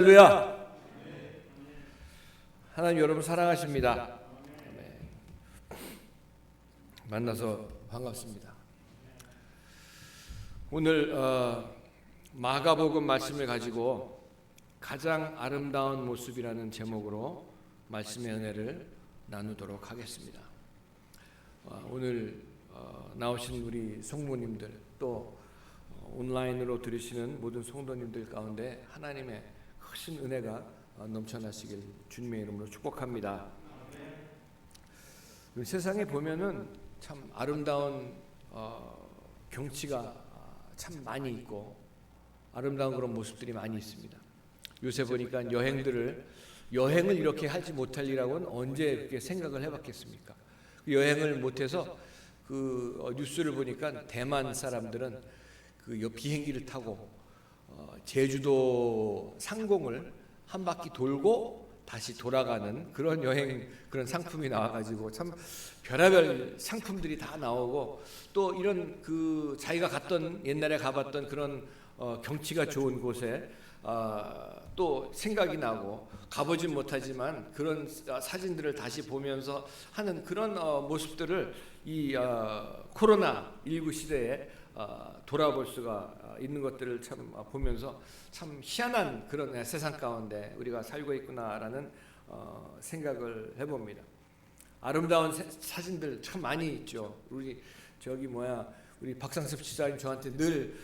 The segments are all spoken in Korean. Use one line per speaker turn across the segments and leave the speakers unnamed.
할렐루야. 하나님 여러분 사랑하십니다. 만나서 반갑습니다. 오늘 마가복음 말씀을 가지고 가장 아름다운 모습이라는 제목으로 말씀의 은혜를 나누도록 하겠습니다. 오늘 나오신 우리 성모님들 또 온라인으로 들으시는 모든 성도님들 가운데 하나님의 크신 은혜가 넘쳐나시길 주님의 이름으로 축복합니다. 세상에 보면은 참 아름다운 경치가 참 많이 있고 아름다운 그런 모습들이 많이 있습니다. 요새 보니까 여행을 이렇게 하지 못할리라고는 언제 그렇게 생각을 해봤겠습니까? 여행을 못해서 뉴스를 보니까 대만 사람들은 비행기를 타고 제주도 상공을 한 바퀴 돌고 다시 돌아가는 그런 그런 상품이 나와가지고 참 별의별 상품들이 다 나오고 또 이런 자기가 옛날에 가봤던 그런 경치가 좋은 곳에 또 생각이 나고 가보진 못하지만 그런 사진들을 다시 보면서 하는 그런 모습들을 이 코로나19 시대에 돌아볼 수가 있는 것들을 참 보면서 참 희한한 그런 세상 가운데 우리가 살고 있구나라는 생각을 해봅니다. 아름다운 사진들 참 많이 있죠. 우리 우리 박상섭 지사님 저한테 늘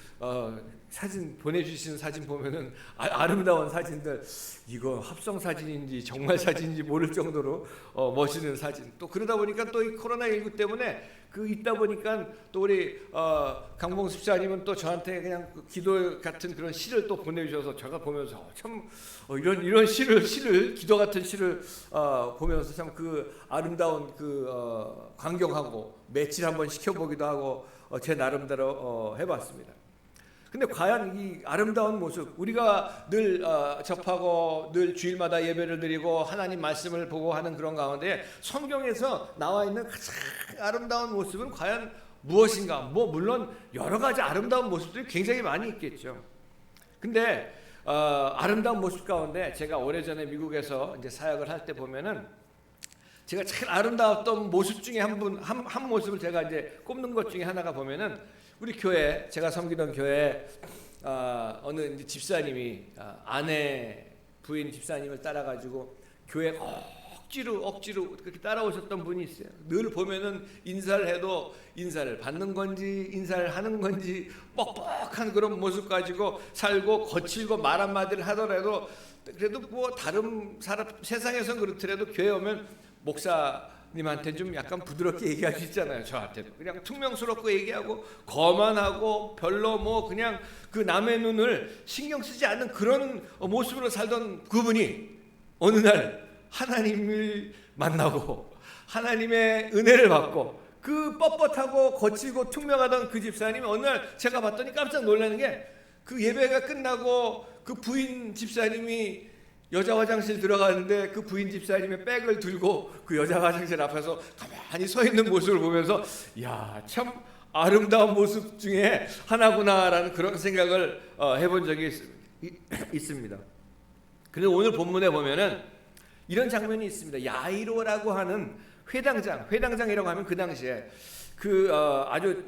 사진 보내주시는 사진 보면은 아름다운 사진들, 이거 합성 사진인지 정말 사진인지 모를 정도로 멋있는 사진. 또 그러다 보니까 또 이 코로나19 때문에 있다 보니까 또 우리 강봉수 집사님은 또 저한테 그냥 기도 같은 그런 시를 또 보내주셔서 제가 보면서 참 이런 시를 기도 같은 시를 보면서 참 아름다운 광경하고 매칠 한번 시켜보기도 하고 제 나름대로 해봤습니다. 근데 과연 이 아름다운 모습, 우리가 늘 접하고 늘 주일마다 예배를 드리고 하나님 말씀을 보고 하는 그런 가운데 성경에서 나와 있는 가장 아름다운 모습은 과연 무엇인가? 물론 여러 가지 아름다운 모습들이 굉장히 많이 있겠죠. 근데 아름다운 모습 가운데 제가 오래전에 미국에서 이제 사역을 할 때 보면은 제가 제일 아름다웠던 모습 중에 한 모습을 제가 이제 꼽는 것 중에 하나가 보면은 우리 교회, 제가 섬기던 교회 어느 이제 집사님이 아내 부인 집사님을 따라가지고 교회 억지로 그렇게 따라오셨던 분이 있어요. 늘 보면은 인사를 해도 인사를 받는 건지 인사를 하는 건지 뻑뻑한 그런 모습 가지고 살고 거칠고 말 한마디를 하더라도 그래도 다른 사람 세상에선 그렇더라도 교회 오면 목사님한테 좀 약간 부드럽게 얘기할 수 있잖아요. 저한테도 그냥 퉁명스럽고 얘기하고 거만하고 별로 그냥 남의 눈을 신경 쓰지 않는 그런 모습으로 살던 그분이 어느 날 하나님을 만나고 하나님의 은혜를 받고 뻣뻣하고 거칠고 퉁명하던 그 집사님이 어느 날 제가 봤더니 깜짝 놀라는 게 예배가 끝나고 부인 집사님이 여자 화장실 들어가는데 부인 집사님의 백을 들고 여자 화장실 앞에서 가만히 서 있는 모습을 보면서 참 아름다운 모습 중에 하나구나라는 그런 생각을 해본 적이 있습니다. 그런데 오늘 본문에 보면은 이런 장면이 있습니다. 야이로라고 하는 회당장이라고 하면 그 당시에 아주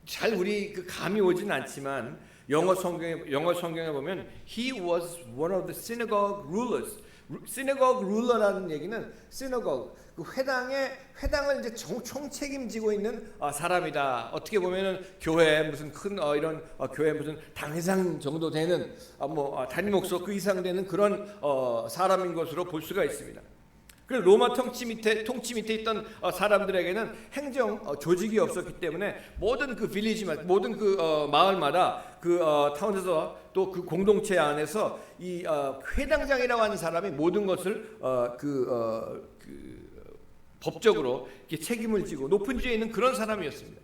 잘 우리 감이 오진 않지만 영어 성경에 보면 he was one of the synagogue rulers. synagogue ruler라는 얘기는 synagogue 회당을 이제 총책임지고 있는 사람이다. 어떻게 보면은 교회 무슨 큰 이런 교회 무슨 당회장 정도 되는 담임 목사 그 이상 되는 그런 사람인 것으로 볼 수가 있습니다. 그래서 로마 통치 밑에 있던 사람들에게는 행정 조직이 없었기 때문에 모든 빌리지만 모든 마을마다 타운에서 또 공동체 안에서 이 회당장이라고 하는 사람이 모든 것을 법적으로 책임을 지고 높은 지에 있는 그런 사람이었습니다.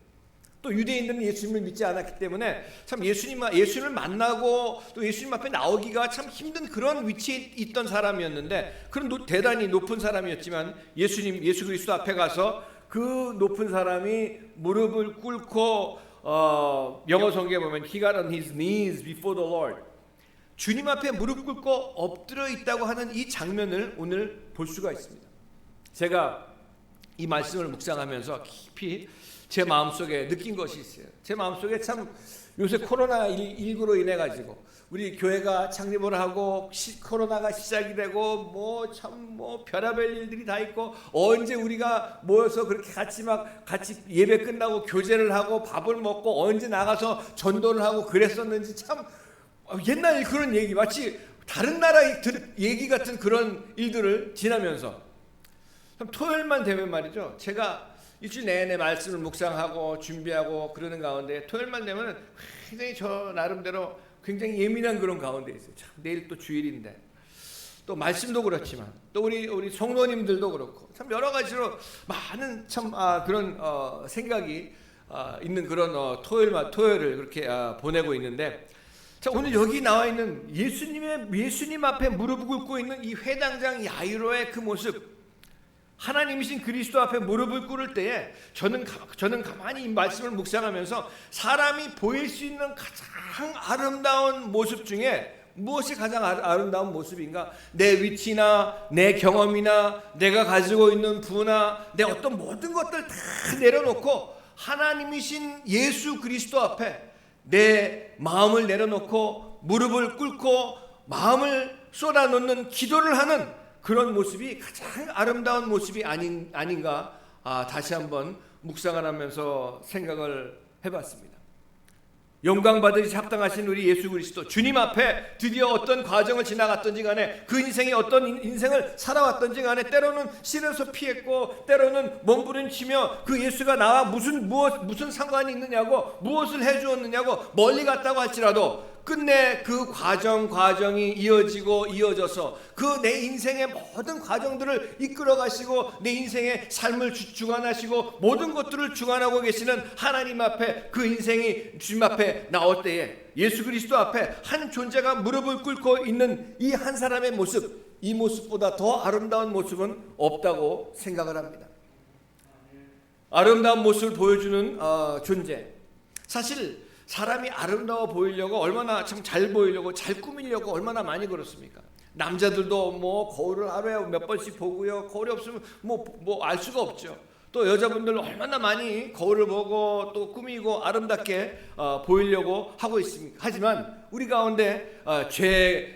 또 유대인들은 예수님을 믿지 않았기 때문에 참 예수님을 만나고 또 예수님 앞에 나오기가 참 힘든 그런 위치에 있던 사람이었는데 그런 대단히 높은 사람이었지만 예수 그리스도 앞에 가서 높은 사람이 무릎을 꿇고 영어 성경에 보면 He got on his knees before the Lord. 주님 앞에 무릎 꿇고 엎드려 있다고 하는 이 장면을 오늘 볼 수가 있습니다. 제가 이 말씀을 묵상하면서 깊이 제 마음속에 느낀 것이 있어요. 제 마음속에 참 요새 코로나19로 인해 가지고 우리 교회가 창립을 하고 코로나가 시작이 되고 뭐 별의별 일들이 다 있고, 언제 우리가 모여서 그렇게 같이 예배 끝나고 교제를 하고 밥을 먹고 언제 나가서 전도를 하고 그랬었는지, 참 옛날 그런 얘기, 마치 다른 나라 얘기 같은 그런 일들을 지나면서 토요일만 되면 말이죠, 제가 일주일 내내 말씀을 묵상하고 준비하고 그러는 가운데 토요일만 되면 굉장히 저 나름대로 굉장히 예민한 그런 가운데 있어요. 참 내일 또 주일인데, 또 말씀도 그렇지만 또 우리 성도님들도 그렇고 참 여러 가지로 많은 참 그런 생각이 있는 그런 토요일을 그렇게 보내고 있는데, 자, 오늘 여기 나와 있는 예수님 앞에 무릎 꿇고 있는 이 회당장 야이로의 그 모습, 하나님이신 그리스도 앞에 무릎을 꿇을 때에 저는 가만히 이 말씀을 묵상하면서 사람이 보일 수 있는 가장 아름다운 모습 중에 무엇이 가장 아름다운 모습인가? 내 위치나 내 경험이나 내가 가지고 있는 부나 내 어떤 모든 것들 다 내려놓고 하나님이신 예수 그리스도 앞에 내 마음을 내려놓고 무릎을 꿇고 마음을 쏟아놓는 기도를 하는 그런 모습이 가장 아름다운 모습이 아닌가 다시 한번 묵상을 하면서 생각을 해봤습니다. 영광 받으시 합당하신 우리 예수 그리스도, 주님 앞에 드디어 어떤 과정을 지나갔던지 간에, 그 인생이 어떤 인생을 살아왔던지 간에, 때로는 시련서 피했고 때로는 몸부림치며 그 예수가 나와 무슨 상관이 있느냐고, 무엇을 해주었느냐고 멀리 갔다고 할지라도 끝내 그 과정이 이어져서 그 내 인생의 모든 과정들을 이끌어 가시고 내 인생의 삶을 주관하시고 모든 것들을 주관하고 계시는 하나님 앞에 그 인생이 주님 앞에 나올 때에 예수 그리스도 앞에 한 존재가 무릎을 꿇고 있는 이 한 사람의 모습, 이 모습보다 더 아름다운 모습은 없다고 생각을 합니다. 아름다운 모습을 보여주는 존재, 사실 사람이 아름다워 보이려고 얼마나 참 잘 보이려고 잘 꾸미려고 얼마나 많이 그렇습니까? 남자들도 뭐 거울을 하루에 몇 번씩 보고요, 거울이 없으면 뭐 알 수가 없죠. 또 여자분들 얼마나 많이 거울을 보고 또 꾸미고 아름답게 보이려고 하고 있습니다. 하지만 우리 가운데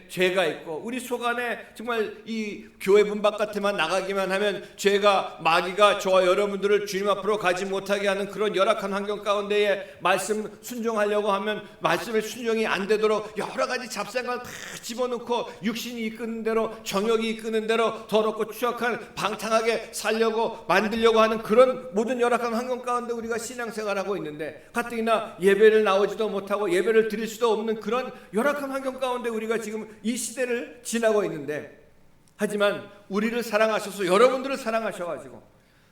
죄가 있고 우리 속 안에 정말 이 교회 문 바깥에만 나가기만 하면 죄가, 마귀가 저와 여러분들을 주님 앞으로 가지 못하게 하는 그런 열악한 환경 가운데에 말씀 순종하려고 하면 말씀의 순종이 안 되도록 여러 가지 잡생각을 다 집어넣고 육신이 이끄는 대로, 정욕이 이끄는 대로 더럽고 추악한 방탕하게 살려고 만들려고 하는 그런 모든 열악한 환경 가운데 우리가 신앙생활하고 있는데, 가뜩이나 예배를 나오지도 못하고 예배를 드릴 수도 없는 그런 열악한 환경 가운데 우리가 지금 이 시대를 지나고 있는데, 하지만 우리를 사랑하셔서 여러분들을 사랑하셔가지고,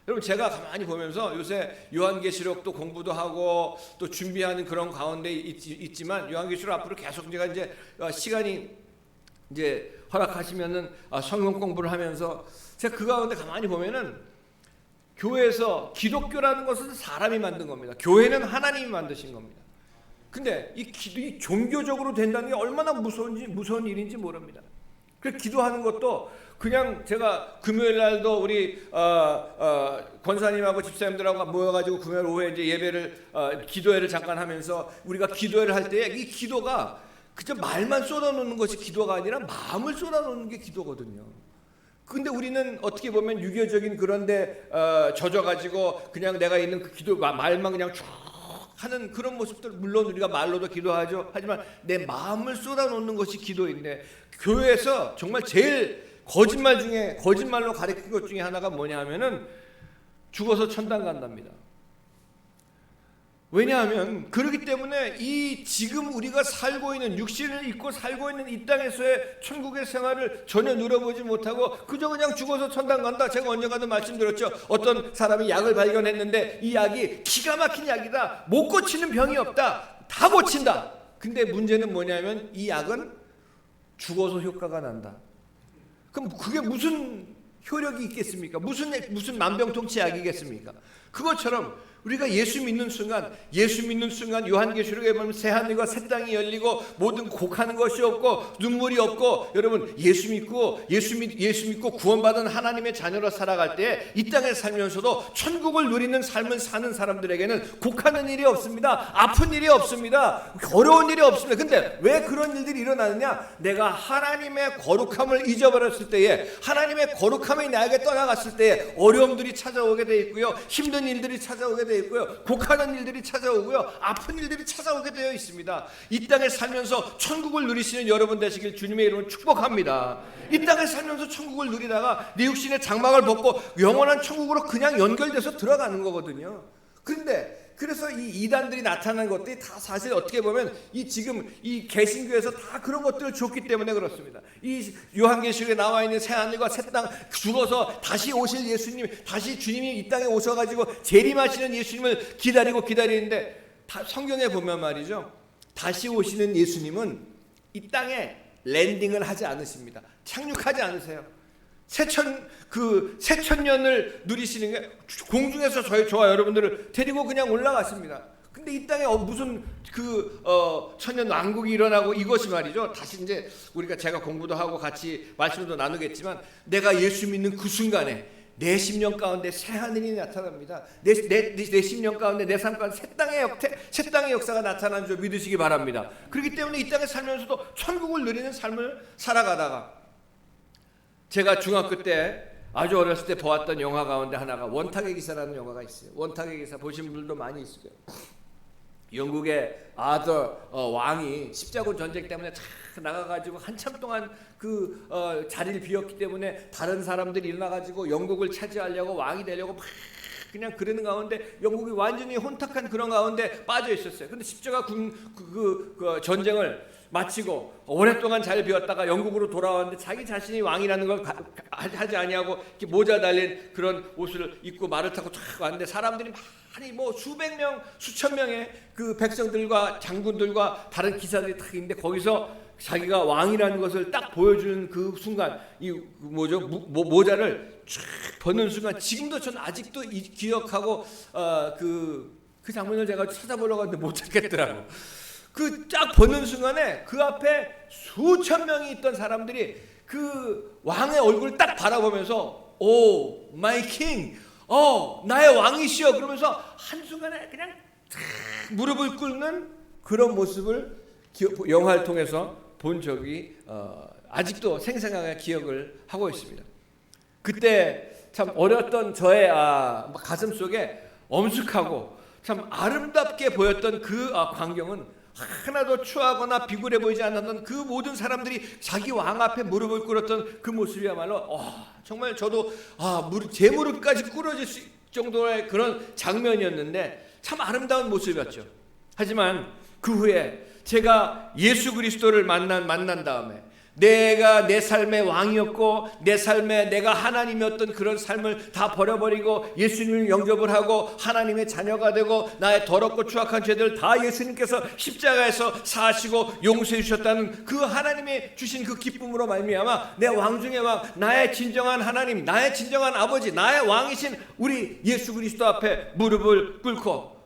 여러분 제가 가만히 보면서 요새 요한계시록도 공부도 하고 또 준비하는 그런 가운데 있지만, 요한계시록 앞으로 계속 제가 이제 시간이 이제 허락하시면은 성경 공부를 하면서 제가 그 가운데 가만히 보면은, 교회에서 기독교라는 것은 사람이 만든 겁니다. 교회는 하나님이 만드신 겁니다. 근데 이 종교적으로 된다는 게 얼마나 무서운 일인지 모릅니다. 그 기도하는 것도 그냥 제가 금요일 날도 우리 권사님하고 집사님들하고 모여가지고 금요일 오후에 이제 예배를 기도회를 잠깐 하면서 우리가 기도회를 할 때 이 기도가 그저 말만 쏟아놓는 것이 기도가 아니라 마음을 쏟아놓는 게 기도거든요. 근데 우리는 어떻게 보면 유교적인 그런데 젖어가지고 그냥 내가 있는 그 기도 말만 그냥 쭉 하는 그런 모습들, 물론 우리가 말로도 기도하죠. 하지만 내 마음을 쏟아놓는 것이 기도인데, 교회에서 정말 제일 거짓말 중에 거짓말로 가르친 것 중에 하나가 뭐냐 하면은 죽어서 천당 간답니다. 왜냐하면 그렇기 때문에 이 지금 우리가 살고 있는 육신을 입고 살고 있는 이 땅에서의 천국의 생활을 전혀 누려보지 못하고 그저 그냥 죽어서 천당 간다. 제가 언젠가도 말씀드렸죠. 어떤 사람이 약을 발견했는데 이 약이 기가 막힌 약이다. 못 고치는 병이 없다. 다 고친다. 근데 문제는 뭐냐면 이 약은 죽어서 효과가 난다. 그럼 그게 무슨 효력이 있겠습니까? 무슨 만병통치 약이겠습니까? 그것처럼 우리가 예수 믿는 순간 요한계시록에 보면 새하늘과 새 땅이 열리고 모든 곡하는 것이 없고 눈물이 없고, 여러분 예수 믿고 구원받은 하나님의 자녀로 살아갈 때 이 땅에 살면서도 천국을 누리는 삶을 사는 사람들에게는 곡하는 일이 없습니다. 아픈 일이 없습니다. 어려운 일이 없습니다. 근데 왜 그런 일들이 일어나느냐? 내가 하나님의 거룩함을 잊어버렸을 때에, 하나님의 거룩함이 나에게 떠나갔을 때에 어려움들이 찾아오게 돼 있고요, 힘든 일들이 찾아오게 돼 있고요, 곡하는 일들이 찾아오고요, 아픈 일들이 찾아오게 되어 있습니다. 이 땅에 살면서 천국을 누리시는 여러분 되시길 주님의 이름으로 축복합니다. 이 땅에 살면서 천국을 누리다가 내 육신의 장막을 벗고 영원한 천국으로 그냥 연결돼서 들어가는 거거든요. 그래서 이 이단들이 나타난 것들이 다 사실 어떻게 보면 지금 이 개신교에서 다 그런 것들을 줬기 때문에 그렇습니다. 이 요한계시록에 나와 있는 새하늘과 새 땅, 죽어서 다시 오실 예수님, 다시 주님이 이 땅에 오셔가지고 재림하시는 예수님을 기다리는데, 성경에 보면 말이죠, 다시 오시는 예수님은 이 땅에 랜딩을 하지 않으십니다. 착륙하지 않으세요. 새천년을 누리시는 게 공중에서 저와 여러분들을 데리고 그냥 올라가십니다. 근데 이 땅에 무슨 천년 왕국이 일어나고 이것이 말이죠, 다시 이제 제가 공부도 하고 같이 말씀도 나누겠지만, 내가 예수 믿는 그 순간에 내 심령 가운데 새 하늘이 나타납니다. 내 심령 가운데, 내 삶 가운데 새 땅의 역사가 나타나는 줄 믿으시기 바랍니다. 그렇기 때문에 이 땅에 살면서도 천국을 누리는 삶을 살아가다가, 제가 중학교 때 아주 어렸을 때 보았던 영화 가운데 하나가 원탁의 기사라는 영화가 있어요. 원탁의 기사 보신 분들도 많이 있을 거예요. 영국의 아더 왕이 십자군 전쟁 때문에 나가가지고 한참 동안 자리를 비웠기 때문에 다른 사람들이 일어나가지고 영국을 차지하려고, 왕이 되려고 막 그냥 그러는 가운데 영국이 완전히 혼탁한 그런 가운데 빠져 있었어요. 근데 십자가 전쟁을 마치고 오랫동안 잘 비웠다가 영국으로 돌아왔는데, 자기 자신이 왕이라는 걸 하지 아니하고 이렇게 모자 달린 그런 옷을 입고 말을 타고 쫙 왔는데, 사람들이 많이 수백 명, 수천 명의 그 백성들과 장군들과 다른 기사들이 딱 있는데, 거기서 자기가 왕이라는 것을 딱 보여주는 그 순간, 모자를 쫙 벗는 순간, 지금도 전 아직도 기억하고 그 장면을 제가 찾아보려고 하는데 못 찾겠더라고. 딱 벗는 순간에 그 앞에 수천 명이 있던 사람들이 그 왕의 얼굴을 딱 바라보면서, 오 마이 킹, 나의 왕이시여, 그러면서 한순간에 그냥 무릎을 꿇는 그런 모습을 영화를 통해서 본 적이 아직도 생생하게 기억을 하고 있습니다. 그때 참 어렸던 저의 가슴 속에 엄숙하고 참 아름답게 보였던 그 광경은, 하나도 추하거나 비굴해 보이지 않았던 그 모든 사람들이 자기 왕 앞에 무릎을 꿇었던 그 모습이야말로 정말 저도 제 무릎까지 꿇어질 정도의 그런 장면이었는데, 참 아름다운 모습이었죠. 하지만 그 후에 제가 예수 그리스도를 만난 다음에, 내가 내 삶의 왕이었고 내 삶에 내가 하나님이었던 그런 삶을 다 버려버리고 예수님을 영접을 하고 하나님의 자녀가 되고, 나의 더럽고 추악한 죄들 다 예수님께서 십자가에서 사하시고 용서해 주셨다는 그 하나님이 주신 그 기쁨으로 말미암아 내 왕 중의 왕, 나의 진정한 하나님, 나의 진정한 아버지, 나의 왕이신 우리 예수 그리스도 앞에 무릎을 꿇고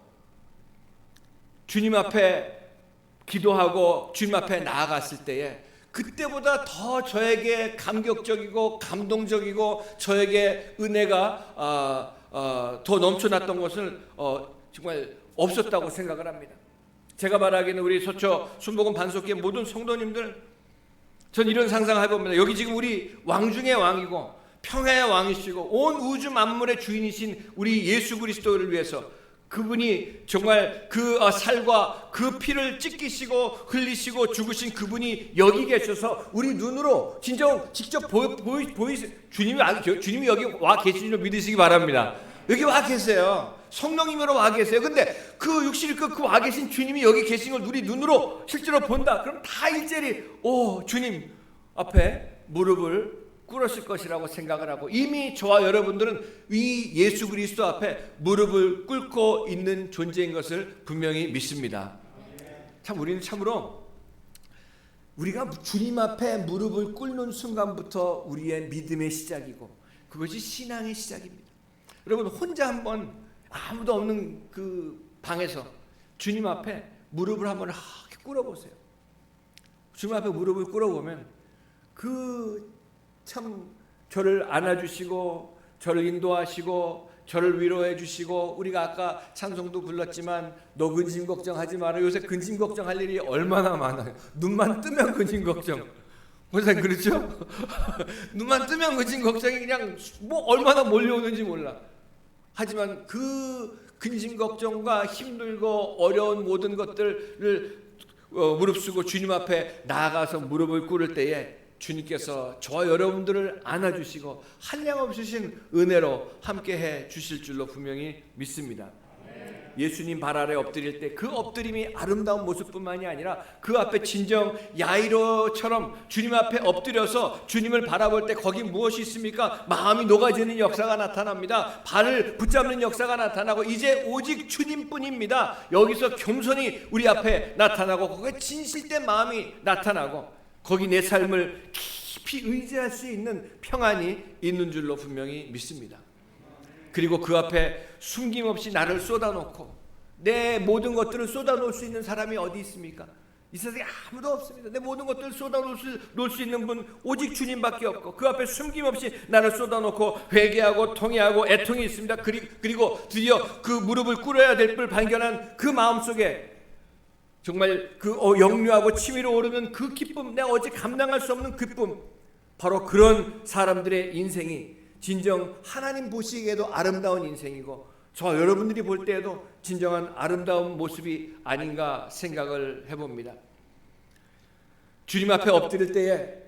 주님 앞에 기도하고 주님 앞에 나아갔을 때에, 그때보다 더 저에게 감격적이고 감동적이고 저에게 은혜가 더 넘쳐났던 것은 정말 없었다고 생각을 합니다. 제가 말하기는 우리 서초 순복음 반석교회 모든 성도님들, 전 이런 상상을 해봅니다. 여기 지금 우리 왕 중의 왕이고 평화의 왕이시고 온 우주 만물의 주인이신 우리 예수 그리스도를 위해서, 그분이 정말 그 살과 그 피를 찢기시고 흘리시고 죽으신 그분이 여기 계셔서 우리 눈으로 직접 주님이 여기 와 계신 줄 믿으시기 바랍니다. 여기 와 계세요. 성령님으로 와 계세요. 근데 그 육신을 그 와 계신 주님이 여기 계신 걸 우리 눈으로 실제로 본다. 그럼 다 일제히 주님 앞에 무릎을 꿇었을 것이라고 생각을 하고, 이미 저와 여러분들은 이 예수 그리스도 앞에 무릎을 꿇고 있는 존재인 것을 분명히 믿습니다. 참 우리는 참으로 우리가 주님 앞에 무릎을 꿇는 순간부터 우리의 믿음의 시작이고 그것이 신앙의 시작입니다. 여러분 혼자 한번 아무도 없는 그 방에서 주님 앞에 무릎을 한번 이렇게 꿇어보세요. 주님 앞에 무릎을 꿇어보면 참 저를 안아주시고 저를 인도하시고 저를 위로해 주시고, 우리가 아까 찬송도 불렀지만 너 근심 걱정하지 마라. 요새 근심 걱정할 일이 얼마나 많아요. 눈만 뜨면 근심 걱정. 목사님 그렇죠? 눈만 뜨면 근심 걱정이 그냥 얼마나 몰려오는지 몰라. 하지만 그 근심 걱정과 힘들고 어려운 모든 것들을 무릅쓰고 주님 앞에 나아가서 무릎을 꿇을 때에 주님께서 저와 여러분들을 안아주시고 한량없으신 은혜로 함께해 주실 줄로 분명히 믿습니다. 예수님 발 아래 엎드릴 때 그 엎드림이 아름다운 모습뿐만이 아니라 그 앞에 진정 야이로처럼 주님 앞에 엎드려서 주님을 바라볼 때 거기 무엇이 있습니까? 마음이 녹아지는 역사가 나타납니다. 발을 붙잡는 역사가 나타나고 이제 오직 주님뿐입니다. 여기서 겸손히 우리 앞에 나타나고 거기에 진실된 마음이 나타나고 거기 내 삶을 깊이 의지할 수 있는 평안이 있는 줄로 분명히 믿습니다. 그리고 그 앞에 숨김없이 나를 쏟아놓고 내 모든 것들을 쏟아놓을 수 있는 사람이 어디 있습니까? 이 세상에 아무도 없습니다. 내 모든 것들을 쏟아놓을 수 있는 분 오직 주님밖에 없고 그 앞에 숨김없이 나를 쏟아놓고 회개하고 통회하고 애통이 있습니다. 그리고 드디어 그 무릎을 꿇어야 될 걸 발견한 그 마음속에 정말 그 역류하고 치밀어 오르는 그 기쁨, 내가 어제 감당할 수 없는 기쁨, 바로 그런 사람들의 인생이 진정 하나님 보시기에도 아름다운 인생이고 저와 여러분들이 볼 때에도 진정한 아름다운 모습이 아닌가 생각을 해봅니다. 주님 앞에 엎드릴 때에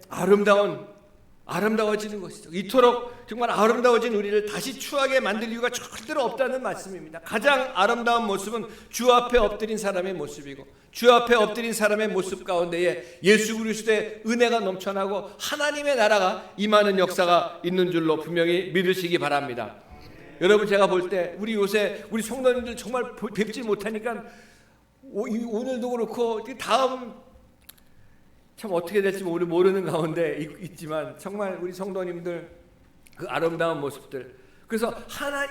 아름다워지는 것이죠. 이토록 정말 아름다워진 우리를 다시 추하게 만들 이유가 절대로 없다는 말씀입니다. 가장 아름다운 모습은 주 앞에 엎드린 사람의 모습이고 주 앞에 엎드린 사람의 모습 가운데에 예수 그리스도의 은혜가 넘쳐나고 하나님의 나라가 임하는 역사가 있는 줄로 분명히 믿으시기 바랍니다. 여러분, 제가 볼 때 우리 요새 우리 성도님들 정말 뵙지 못하니까 오늘도 그렇고 다음 참 어떻게 될지 모르는 가운데 있지만 정말 우리 성도님들 그 아름다운 모습들, 그래서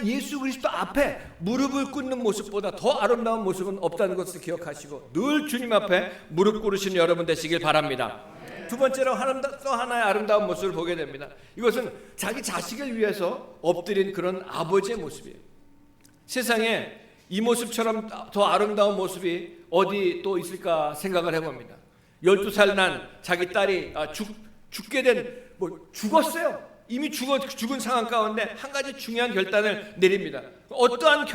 예수 그리스도 앞에 무릎을 꿇는 모습보다 더 아름다운 모습은 없다는 것을 기억하시고 늘 주님 앞에 무릎 꿇으시는 여러분 되시길 바랍니다. 두 번째로 또 하나의 아름다운 모습을 보게 됩니다. 이것은 자기 자식을 위해서 엎드린 그런 아버지의 모습이에요. 세상에 이 모습처럼 더 아름다운 모습이 어디 또 있을까 생각을 해봅니다. 12살 난 자기 딸이 죽게 된 죽었어요. 이미 죽은 상황 가운데 한 가지 중요한 결단을 내립니다. 어떠한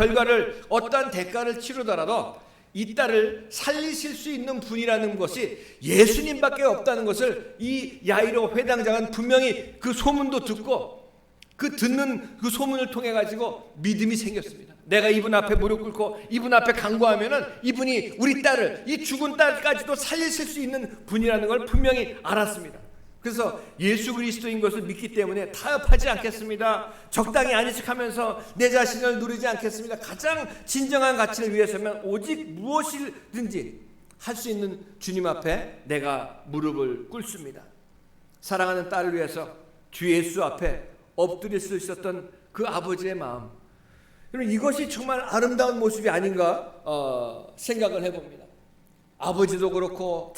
대가를 치르더라도 이 딸을 살리실 수 있는 분이라는 것이 예수님밖에 없다는 것을 이 야이로 회당장은 분명히 그 소문도 듣고 듣는 그 소문을 통해 가지고 믿음이 생겼습니다. 내가 이분 앞에 무릎 꿇고 이분 앞에 간구하면은 이분이 우리 딸을, 이 죽은 딸까지도 살리실 수 있는 분이라는 걸 분명히 알았습니다. 그래서 예수 그리스도인 것을 믿기 때문에 타협하지 않겠습니다. 적당히 안식하면서 내 자신을 누리지 않겠습니다. 가장 진정한 가치를 위해서면 오직 무엇이든지 할 수 있는 주님 앞에 내가 무릎을 꿇습니다. 사랑하는 딸을 위해서 주 예수 앞에 엎드릴 수 있었던 그 아버지의 마음, 이것이 정말 아름다운 모습이 아닌가 생각을 해봅니다. 아버지도 그렇고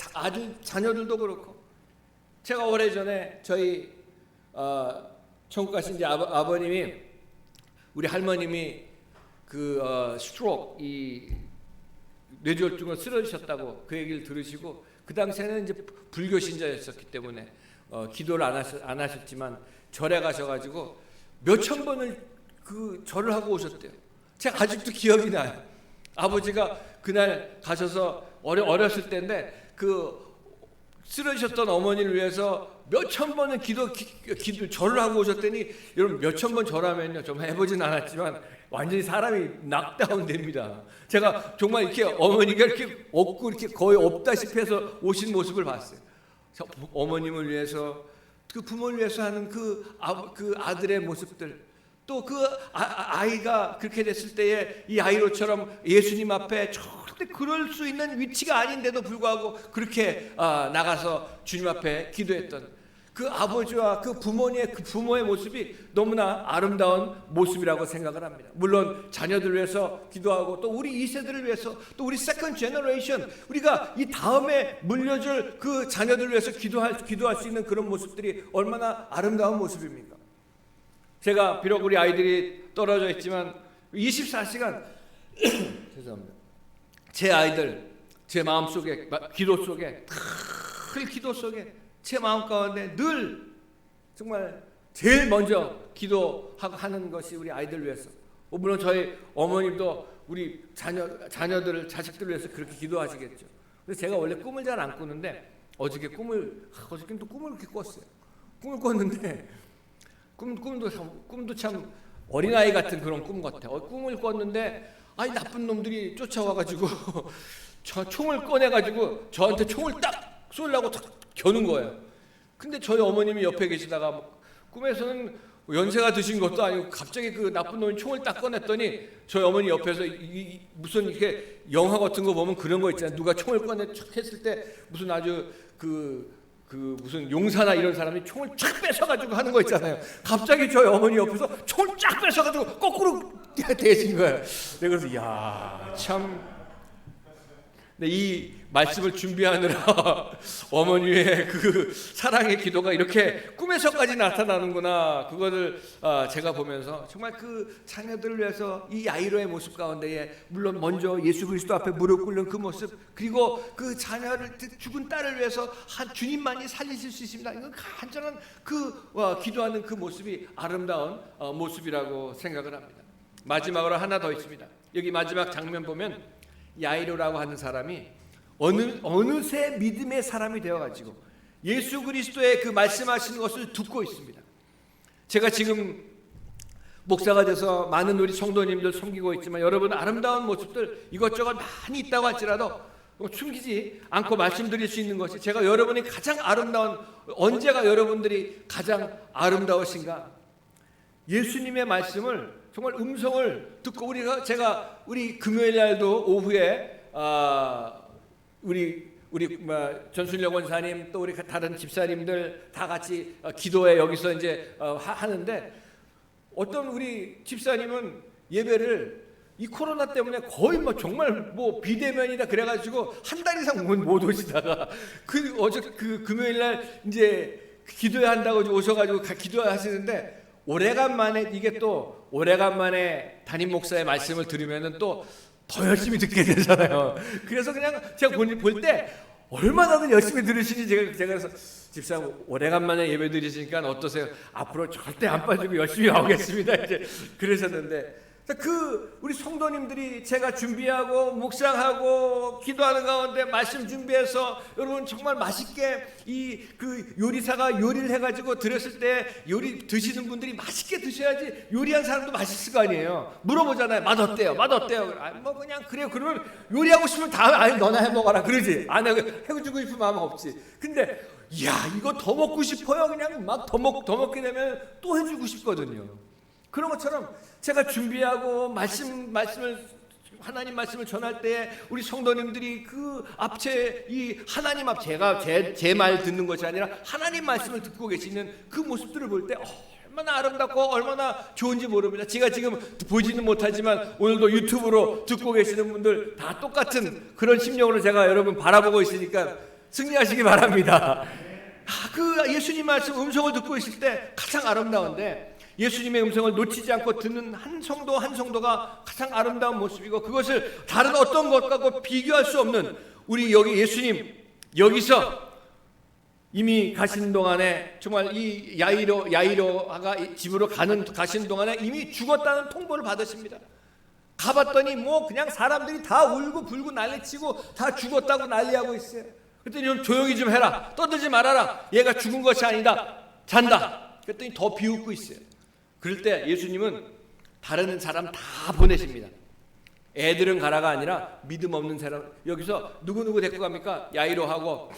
자녀들도 그렇고, 제가 오래전에 저희 천국 가신 이제 아버님이, 우리 할머님이 스트로크, 이 뇌졸중으로 쓰러지셨다고 그 얘기를 들으시고, 그 당시에는 이제 불교 신자였었기 때문에 기도를 안 하셨지만 절에 가셔가지고 몇천 번을 절을 하고 오셨대요. 제가 아직도 기억이 나요. 아버지가 그날 가셔서 어렸을 때인데 쓰러지셨던 어머니를 위해서 몇천 번을 절을 하고 오셨더니, 여러분 몇천 번 절하면요, 좀 해보진 않았지만 완전히 사람이 낙다운 됩니다. 제가 정말 이렇게 어머니가 이렇게 없고 이렇게 거의 없다시피 해서 오신 모습을 봤어요. 어머님을 위해서, 그 부모를 위해서 하는 그 아들의 모습들, 또 아이가 그렇게 됐을 때에 이 아이로처럼 예수님 앞에 절대 그럴 수 있는 위치가 아닌데도 불구하고 그렇게 나가서 주님 앞에 기도했던 그 아버지와 그 부모의 모습이 너무나 아름다운 모습이라고 생각을 합니다. 물론 자녀들을 위해서 기도하고 또 우리 2세들을 위해서 또 우리 세컨드 제너레이션 우리가 이 다음에 물려줄 그 자녀들을 위해서 기도할 수 있는 그런 모습들이 얼마나 아름다운 모습입니까? 제가 비록 우리 아이들이 떨어져 있지만 24시간 죄송합니다. 제 아이들 제 마음속에 기도 속에 늘 기도 속에 제 마음 가운데 늘 정말 제일 먼저 기도하고 하는 것이 우리 아이들 위해서. 물론 저희 어머님도 우리 자녀들을 자식들을 위해서 그렇게 기도하시겠죠. 근데 제가 원래 꿈을 잘 안 꾸는데 어저께 또 꿈을 이렇게 꿨어요. 꿈을 꿨는데 꿈도 참 어린아이 같은 그런 꿈 같아요. 꿈을 꿨는데 나쁜 놈들이 쫓아와가지고 저 총을 꺼내가지고 저한테 총을 딱 쏘려고 딱 겨눈 거예요. 근데 저희 어머님이 옆에 계시다가 꿈에서는 연세가 드신 것도 아니고 갑자기 그 나쁜 놈이 총을 딱 꺼냈더니 저희 어머니 옆에서 무슨 이렇게 영화 같은 거 보면 그런 거 있잖아요. 누가 총을 꺼내 촥 했을 때 무슨 아주 무슨 용사나 이런 사람이 총을 쫙 뺏어가지고 하는 거 있잖아요. 갑자기 저희 어머니 옆에서 총을 쫙 뺏어가지고 거꾸로 대신 거예요. 그래서 이야 참. 이 말씀을 준비하느라 어머니의 그 사랑의 기도가 이렇게 꿈에서까지 나타나는구나. 그거를 제가 보면서 정말 그 자녀들을 위해서 이 야이로의 모습 가운데에 물론 먼저 예수 그리스도 앞에 무릎 꿇는 그 모습, 그리고 그 자녀를 죽은 딸을 위해서 주님만이 살리실 수 있습니다. 이건 간절한 기도하는 그 모습이 아름다운 모습이라고 생각을 합니다. 마지막으로 하나 더 있습니다. 여기 마지막 장면 보면 야이로라고 하는 사람이 어느새 믿음의 사람이 되어가지고 예수 그리스도의 그 말씀하시는 것을 듣고 있습니다. 제가 지금 목사가 돼서 많은 우리 성도님들 섬기고 있지만 여러분 아름다운 모습들 이것저것 많이 있다고 할지라도 숨기지 않고 말씀드릴 수 있는 것이 제가 여러분이 가장 아름다운 언제가 여러분들이 가장 아름다우신가? 예수님의 말씀을 정말 음성을 듣고 제가 우리 금요일 날도 오후에 우리 전순력 원사님 또 우리 다른 집사님들 다 같이 기도회 여기서 이제 하는데 어떤 우리 집사님은 예배를 이 코로나 때문에 거의 정말 비대면이다 그래가지고 한 달 이상 못 오시다가 어제 금요일 날 이제 기도회 한다고 오셔가지고 기도하시는데 오래간만에 담임 목사의 말씀을 들으면은 또 더 열심히 듣게 되잖아요. 그래서 그냥 제가 볼 때 얼마나 열심히 들으시니 제가 그래서 집사님 오래간만에 예배 드리시니까 어떠세요? 앞으로 절대 안 빠지고 열심히 나오겠습니다. 이제 그러셨는데 우리 성도님들이 제가 준비하고 묵상하고 기도하는 가운데 말씀 준비해서 여러분 정말 맛있게 요리사가 요리를 해가지고 드렸을 때 요리 드시는 분들이 맛있게 드셔야지 요리한 사람도 맛있을 거 아니에요. 물어보잖아요. 맛 어때요? 그냥 그래요. 그러면 요리하고 싶으면 다음에 너나 해먹어라 그러지. 안 해주고 싶은 마음은 없지. 근데 이거 더 먹고 싶어요. 그냥 막 더 먹게 되면 또 해주고 싶거든요. 그런 것처럼 제가 준비하고 하나님 말씀을 전할 때 우리 성도님들이 그 앞에 이 하나님 앞 제가 제 말 듣는 것이 아니라 하나님 말씀을 듣고 계시는 그 모습들을 볼 때 얼마나 아름답고 얼마나 좋은지 모릅니다. 제가 지금 보지는 못하지만 오늘도 유튜브로 듣고 계시는 분들 다 똑같은 그런 심령으로 제가 여러분 바라보고 있으니까 승리하시기 바랍니다. 그 예수님 말씀 음성을 듣고 있을 때 가장 아름다운데 예수님의 음성을 놓치지 않고 듣는 한 성도가 가장 아름다운 모습이고 그것을 다른 어떤 것과 비교할 수 없는 우리 여기 예수님 여기서 이미 가시는 동안에 정말 이 야이로가 집으로 가시는 동안에 이미 죽었다는 통보를 받으십니다. 가봤더니 그냥 사람들이 다 울고 불고 난리치고 다 죽었다고 난리하고 있어요. 그랬더니 좀 조용히 좀 해라. 떠들지 말아라. 얘가 죽은 것이 아니다. 잔다. 그랬더니 더 비웃고 있어요. 그럴 때 예수님은 다른 사람 다 보내십니다. 애들은 가라가 아니라 믿음 없는 사람 여기서 누구 데리고 갑니까? 야이로하고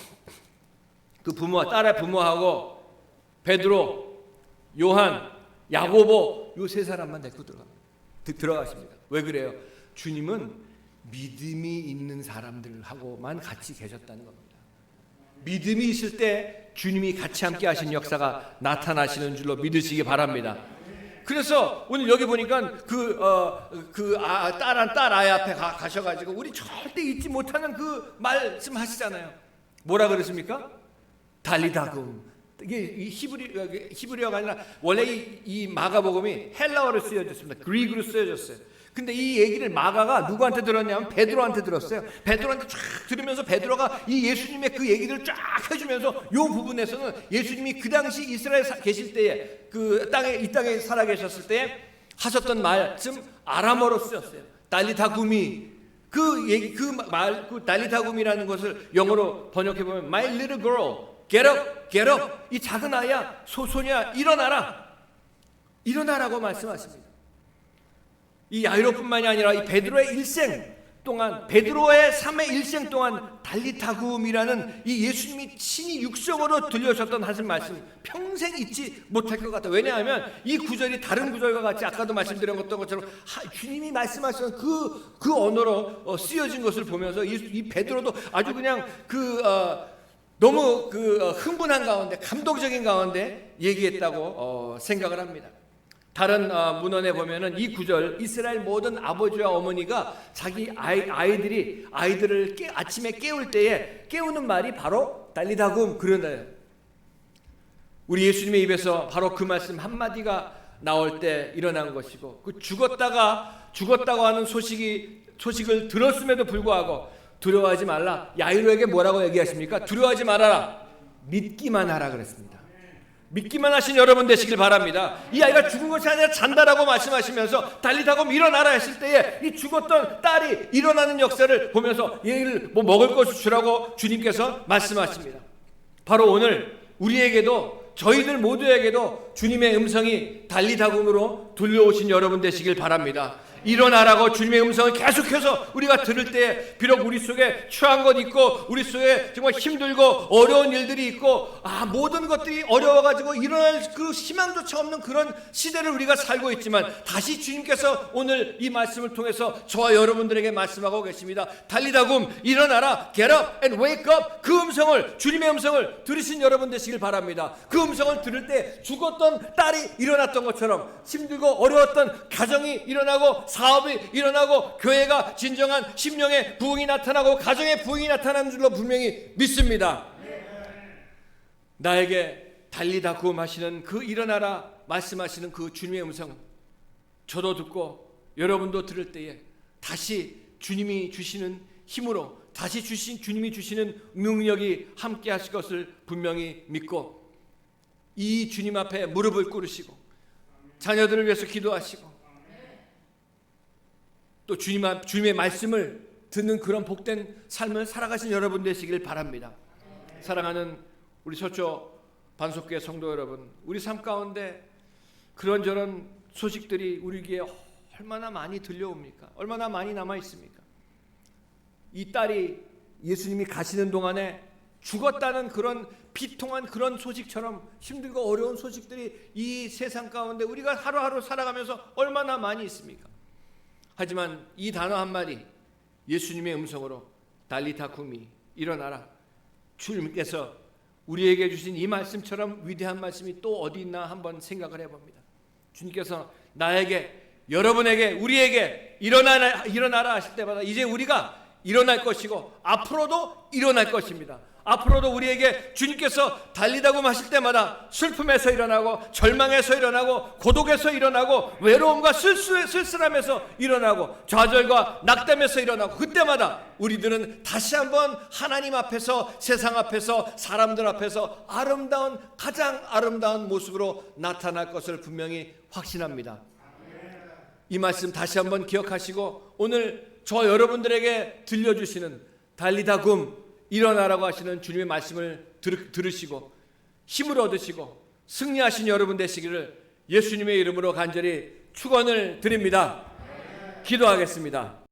그 딸의 부모하고 베드로, 요한, 야고보 요 세 사람만 데리고 들어가십니다. 왜 그래요? 주님은 믿음이 있는 사람들하고만 같이 계셨다는 겁니다. 믿음이 있을 때 주님이 같이 함께 하신 역사가 나타나시는 줄로 믿으시기 바랍니다. 그래서 오늘 여기 보니까 딸 아이 앞에 가셔가지고 우리 절대 잊지 못하는 그 말씀 하시잖아요. 뭐라 그러십니까? 달리다금. 이게 이 히브리어가 아니라 원래 이 마가복음이 헬라어로 쓰여졌습니다. 그리그로 쓰여졌어요. 근데 이 얘기를 마가가 누구한테 들었냐면 베드로한테 들었어요. 베드로한테 쫙 들으면서 베드로가 이 예수님의 그 얘기를 쫙 해주면서 이 부분에서는 예수님이 그 당시 이스라엘 계실 때에 이 땅에 살아 계셨을 때에 하셨던 말씀 아람어로 쓰였어요. 달리다구미. 그 달리다구미라는 것을 영어로 번역해 보면 My little girl, get up, get up. 이 작은 아이야, 소소냐, 일어나라, 일어나라고 말씀하십니다. 이 야이로뿐만이 아니라 이 베드로의 일생 동안, 베드로의 삶의 일생 동안 달리다굼이라는 이 예수님이 친히 육성으로 들려주셨던 하신 말씀 평생 잊지 못할 것 같아요. 왜냐하면 이 구절이 다른 구절과 같이 아까도 말씀드렸던 것처럼 주님이 말씀하시는 그 언어로 쓰여진 것을 보면서 이 베드로도 아주 그냥 너무 흥분한 가운데, 감동적인 가운데 얘기했다고 생각을 합니다. 다른 문헌에 보면은 이 구절, 이스라엘 모든 아버지와 어머니가 자기 아이들을 아침에 깨울 때에 깨우는 말이 바로 달리다굼, 그러나요. 우리 예수님의 입에서 바로 그 말씀 한마디가 나올 때 일어난 것이고, 그 죽었다고 하는 소식을 들었음에도 불구하고 두려워하지 말라. 야이로에게 뭐라고 얘기하십니까? 두려워하지 말아라, 믿기만 하라 그랬습니다. 믿기만 하신 여러분 되시길 바랍니다. 이 아이가 죽은 것이 아니라 잔다라고 말씀하시면서 달리다굼 일어나라 했을 때에 이 죽었던 딸이 일어나는 역사를 보면서 얘를 먹을 것을 주라고 주님께서 말씀하십니다. 바로 오늘 우리에게도, 저희들 모두에게도 주님의 음성이 달리다굼으로 들려오신 여러분 되시길 바랍니다. 일어나라고 주님의 음성을 계속해서 우리가 들을 때, 비록 우리 속에 추한 것 있고 우리 속에 정말 힘들고 어려운 일들이 있고 모든 것들이 어려워가지고 일어날 그 희망조차 없는 그런 시대를 우리가 살고 있지만, 다시 주님께서 오늘 이 말씀을 통해서 저와 여러분들에게 말씀하고 계십니다. 달리다굼, 일어나라, get up and wake up. 그 음성을, 주님의 음성을 들으신 여러분 되시길 바랍니다. 그 음성을 들을 때 죽었던 딸이 일어났던 것처럼 힘들고 어려웠던 가정이 일어나고, 사업이 일어나고, 교회가 진정한 심령의 부흥이 나타나고 가정의 부흥이 나타나는 줄로 분명히 믿습니다. 나에게 달리다굼 하시는 그 일어나라 말씀하시는 그 주님의 음성, 저도 듣고 여러분도 들을 때에 다시 주님이 주시는 힘으로, 다시 주님이 주시는 능력이 함께 하실 것을 분명히 믿고, 이 주님 앞에 무릎을 꿇으시고 자녀들을 위해서 기도하시고 또 주님의 말씀을 듣는 그런 복된 삶을 살아가신 여러분 되시길 바랍니다. 사랑하는 우리 서초 반석교회 성도 여러분, 우리 삶 가운데 그런저런 소식들이 우리에게 얼마나 많이 들려옵니까? 얼마나 많이 남아 있습니까? 이 딸이 예수님이 가시는 동안에 죽었다는 그런 비통한 그런 소식처럼 힘들고 어려운 소식들이 이 세상 가운데 우리가 하루하루 살아가면서 얼마나 많이 있습니까? 하지만 이 단어 한마디, 예수님의 음성으로 달리다굼이 일어나라, 주님께서 우리에게 주신 이 말씀처럼 위대한 말씀이 또 어디 있나 한번 생각을 해봅니다. 주님께서 나에게, 여러분에게, 우리에게 일어나라 하실 때마다 이제 우리가 일어날 것이고 앞으로도 일어날 것입니다. 앞으로도 우리에게 주님께서 달리다굼 하실 때마다 슬픔에서 일어나고, 절망에서 일어나고, 고독에서 일어나고, 외로움과 쓸쓸함에서 일어나고, 좌절과 낙담에서 일어나고, 그때마다 우리들은 다시 한번 하나님 앞에서, 세상 앞에서, 사람들 앞에서 가장 아름다운 모습으로 나타날 것을 분명히 확신합니다. 이 말씀 다시 한번 기억하시고, 오늘 저 여러분들에게 들려주시는 달리다굼, 일어나라고 하시는 주님의 말씀을 들으시고 힘을 얻으시고 승리하신 여러분 되시기를 예수님의 이름으로 간절히 축원을 드립니다. 기도하겠습니다.